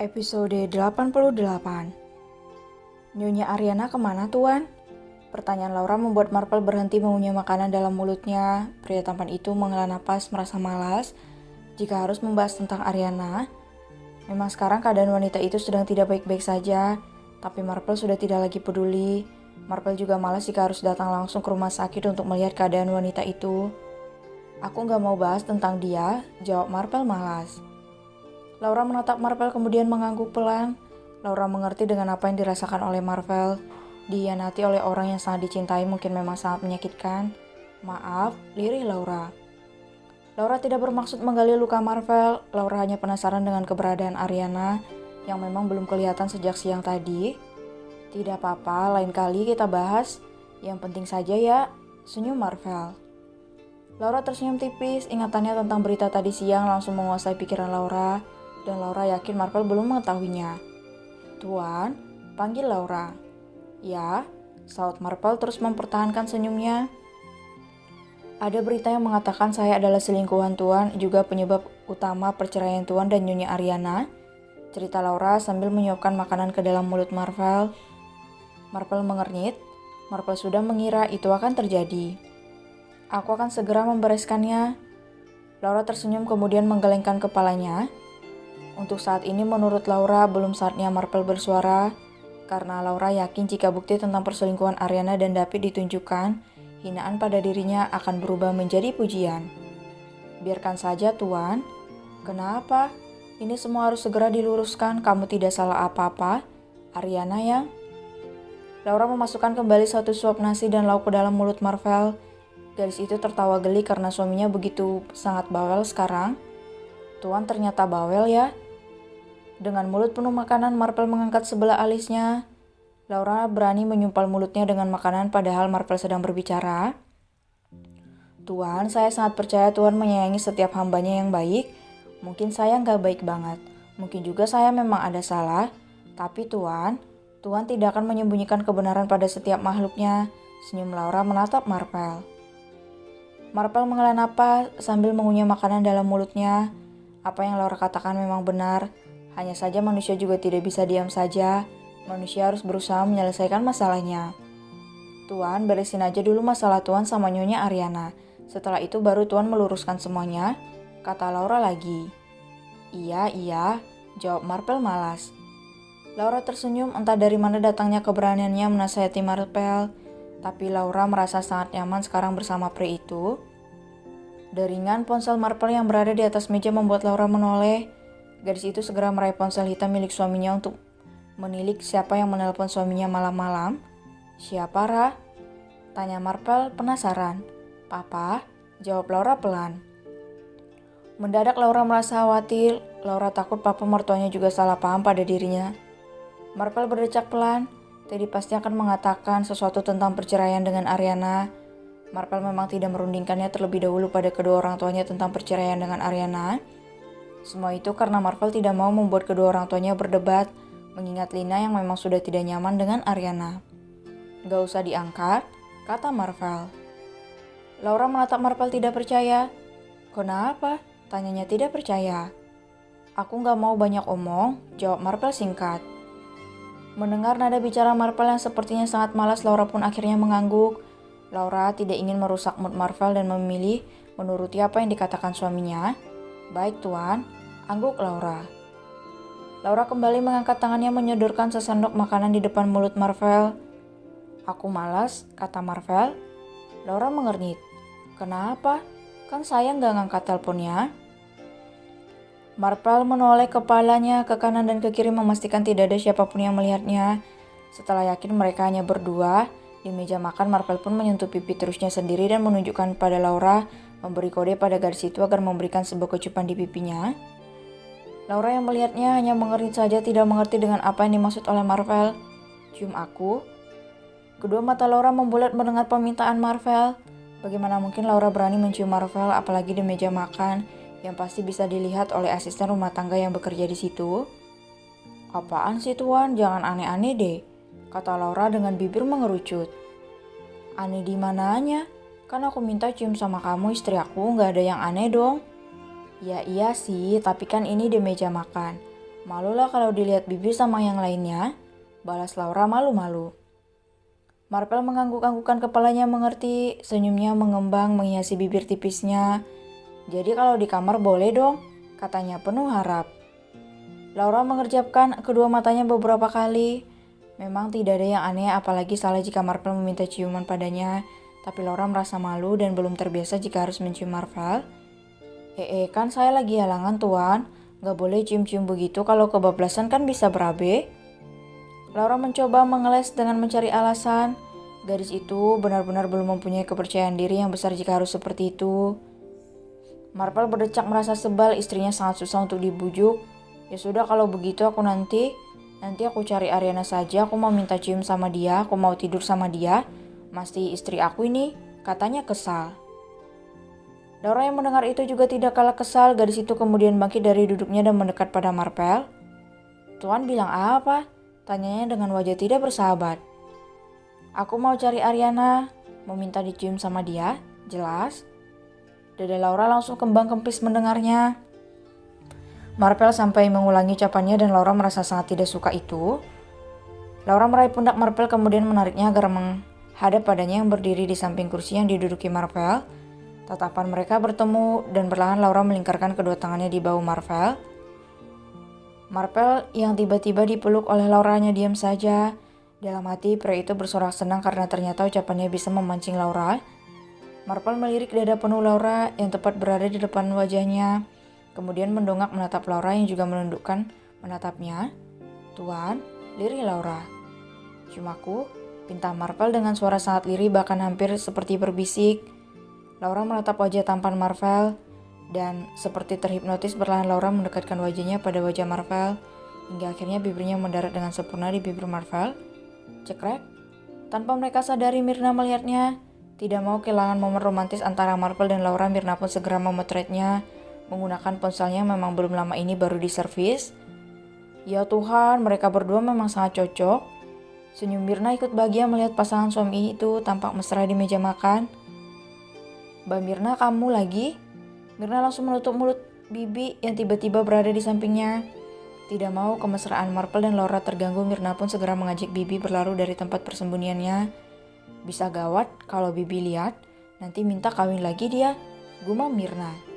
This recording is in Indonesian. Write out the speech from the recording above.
Episode 88. Nyonya Ariana kemana tuan? Pertanyaan Laura membuat Marple berhenti mengunyah makanan dalam mulutnya. Pria tampan itu menghela napas merasa malas jika harus membahas tentang Ariana. Memang sekarang keadaan wanita itu sedang tidak baik-baik saja, tapi Marple sudah tidak lagi peduli. Marple juga malas jika harus datang langsung ke rumah sakit untuk melihat keadaan wanita itu. Aku nggak mau bahas tentang dia, jawab Marple malas. Laura menatap Marvel kemudian mengangguk pelan. Laura mengerti dengan apa yang dirasakan oleh Marvel. Dihianati oleh orang yang sangat dicintai mungkin memang sangat menyakitkan. Maaf, lirih Laura. Laura tidak bermaksud menggali luka Marvel. Laura hanya penasaran dengan keberadaan Ariana yang memang belum kelihatan sejak siang tadi. Tidak apa-apa, lain kali kita bahas. Yang penting saja ya, senyum Marvel. Laura tersenyum tipis, ingatannya tentang berita tadi siang langsung menguasai pikiran Laura. Dan Laura yakin Marvel belum mengetahuinya. Tuan, panggil Laura. Ya, saut Marvel terus mempertahankan senyumnya. Ada berita yang mengatakan saya adalah selingkuhan Tuan, juga penyebab utama perceraian Tuan dan Nyonya Ariana. Cerita Laura sambil menyuapkan makanan ke dalam mulut Marvel. Marvel mengernyit. Marvel sudah mengira itu akan terjadi. Aku akan segera membereskannya. Laura tersenyum kemudian menggelengkan kepalanya. Untuk saat ini menurut Laura belum saatnya Marple bersuara, karena Laura yakin jika bukti tentang perselingkuhan Ariana dan David ditunjukkan, hinaan pada dirinya akan berubah menjadi pujian. Biarkan saja Tuan. Kenapa? Ini semua harus segera diluruskan, kamu tidak salah apa-apa. Ariana ya. Laura memasukkan kembali satu suap nasi dan lauk ke dalam mulut Marvel. Gadis itu tertawa geli karena suaminya begitu sangat bawel sekarang. Tuan ternyata bawel ya. Dengan mulut penuh makanan, Marple mengangkat sebelah alisnya. Laura berani menyumpal mulutnya dengan makanan padahal Marple sedang berbicara. Tuan, saya sangat percaya Tuan menyayangi setiap hambanya yang baik. Mungkin saya nggak baik banget. Mungkin juga saya memang ada salah. Tapi Tuan tidak akan menyembunyikan kebenaran pada setiap makhluknya. Senyum Laura menatap Marple. Marple menghela napas sambil mengunyah makanan dalam mulutnya. Apa yang Laura katakan memang benar. Hanya saja manusia juga tidak bisa diam saja. Manusia harus berusaha menyelesaikan masalahnya. Tuan, beresin aja dulu masalah Tuan sama Nyonya Ariana. Setelah itu baru Tuan meluruskan semuanya, kata Laura lagi. Iya, jawab Marple malas. Laura tersenyum, entah dari mana datangnya keberaniannya menasihati Marple. Tapi Laura merasa sangat nyaman sekarang bersama pria itu. Deringan ponsel Marple yang berada di atas meja membuat Laura menoleh. Gadis itu segera meraih ponsel hitam milik suaminya untuk menilik siapa yang menelpon suaminya malam-malam. Siapa, Ra? Tanya Marple penasaran. Papa, jawab Laura pelan. Mendadak Laura merasa khawatir. Laura takut papa mertuanya juga salah paham pada dirinya. Marple berdecak pelan. Teddy pasti akan mengatakan sesuatu tentang perceraian dengan Ariana. Marple memang tidak merundingkannya terlebih dahulu pada kedua orang tuanya tentang perceraian dengan Ariana. Semua itu karena Marvel tidak mau membuat kedua orang tuanya berdebat, mengingat Lina yang memang sudah tidak nyaman dengan Ariana. Gak usah diangkat, kata Marvel. Laura menatap Marvel tidak percaya. Kenapa? Tanyanya tidak percaya. Aku gak mau banyak omong, jawab Marvel singkat. Mendengar nada bicara Marvel yang sepertinya sangat malas, Laura pun akhirnya mengangguk. Laura tidak ingin merusak mood Marvel dan memilih menuruti apa yang dikatakan suaminya. Baik Tuan, angguk Laura. Laura kembali mengangkat tangannya menyodorkan sesendok makanan di depan mulut Marvel. Aku malas, kata Marvel. Laura mengernyit. Kenapa? Kan saya nggak ngangkat teleponnya. Marvel menoleh kepalanya ke kanan dan ke kiri memastikan tidak ada siapapun yang melihatnya. Setelah yakin mereka hanya berdua, di meja makan Marvel pun menyentuh pipi terusnya sendiri dan menunjukkan pada Laura, memberi kode pada gadis itu agar memberikan sebuah kecupan di pipinya. Laura yang melihatnya hanya mengernyit saja, tidak mengerti dengan apa yang dimaksud oleh Marvel. Cium aku. Kedua mata Laura membulat mendengar permintaan Marvel. Bagaimana mungkin Laura berani mencium Marvel apalagi di meja makan yang pasti bisa dilihat oleh asisten rumah tangga yang bekerja di situ? Apaan sih Tuan, jangan aneh-aneh deh, kata Laura dengan bibir mengerucut. Aneh di mananya? Kan aku minta cium sama kamu istri aku, gak ada yang aneh dong. Ya iya sih, tapi kan ini di meja makan. Malulah kalau dilihat Bibi sama yang lainnya, balas Laura malu-malu. Marpel mengangguk-anggukkan kepalanya mengerti, senyumnya mengembang menghiasi bibir tipisnya. Jadi kalau di kamar boleh dong, katanya penuh harap. Laura mengerjapkan kedua matanya beberapa kali. Memang tidak ada yang aneh apalagi salah jika Marpel meminta ciuman padanya, tapi Laura merasa malu dan belum terbiasa jika harus mencium Marpel. Kan saya lagi halangan tuan, gak boleh cium-cium begitu kalau kebablasan kan bisa berabe. Laura mencoba mengeles dengan mencari alasan. Gadis itu benar-benar belum mempunyai kepercayaan diri yang besar jika harus seperti itu. Marpel berdecak merasa sebal, istrinya sangat susah untuk dibujuk. Ya sudah kalau begitu aku nanti aku cari Ariana saja, aku mau minta cium sama dia, aku mau tidur sama dia. Masih istri aku ini, katanya kesal. Laura yang mendengar itu juga tidak kalah kesal, gadis itu kemudian bangkit dari duduknya dan mendekat pada Marpel. Tuan bilang apa? Tanyanya dengan wajah tidak bersahabat. Aku mau cari Ariana, mau minta dicium sama dia, jelas. Dada Laura langsung kembang kempis mendengarnya. Marpel sampai mengulangi ucapannya dan Laura merasa sangat tidak suka itu. Laura meraih pundak Marpel kemudian menariknya agar menghadap padanya yang berdiri di samping kursi yang diduduki Marpel. Tatapan mereka bertemu dan perlahan Laura melingkarkan kedua tangannya di bahu Marpel. Marpel yang tiba-tiba dipeluk oleh Laura hanya diam saja. Dalam hati pria itu bersorak senang karena ternyata ucapannya bisa memancing Laura. Marpel melirik dada penuh Laura yang tepat berada di depan wajahnya. Kemudian mendongak menatap Laura yang juga menundukkan menatapnya. Tuan, lirih Laura. Cium aku, pinta Marpel dengan suara sangat lirih bahkan hampir seperti berbisik. Laura menatap wajah tampan Marpel. Dan seperti terhipnotis perlahan Laura mendekatkan wajahnya pada wajah Marpel hingga akhirnya bibirnya mendarat dengan sempurna di bibir Marpel. Cekrek. Tanpa mereka sadari Myrna melihatnya. Tidak mau kehilangan momen romantis antara Marpel dan Laura, Myrna pun segera memotretnya menggunakan ponselnya memang belum lama ini baru diservis. Ya Tuhan, mereka berdua memang sangat cocok. Senyum Myrna ikut bahagia melihat pasangan suami itu tampak mesra di meja makan. Mbak Myrna, kamu lagi? Myrna langsung menutup mulut Bibi yang tiba-tiba berada di sampingnya. Tidak mau kemesraan Marpel dan Laura terganggu, Myrna pun segera mengajak Bibi berlari dari tempat persembunyiannya. Bisa gawat kalau Bibi lihat, nanti minta kawin lagi dia, gumam Myrna.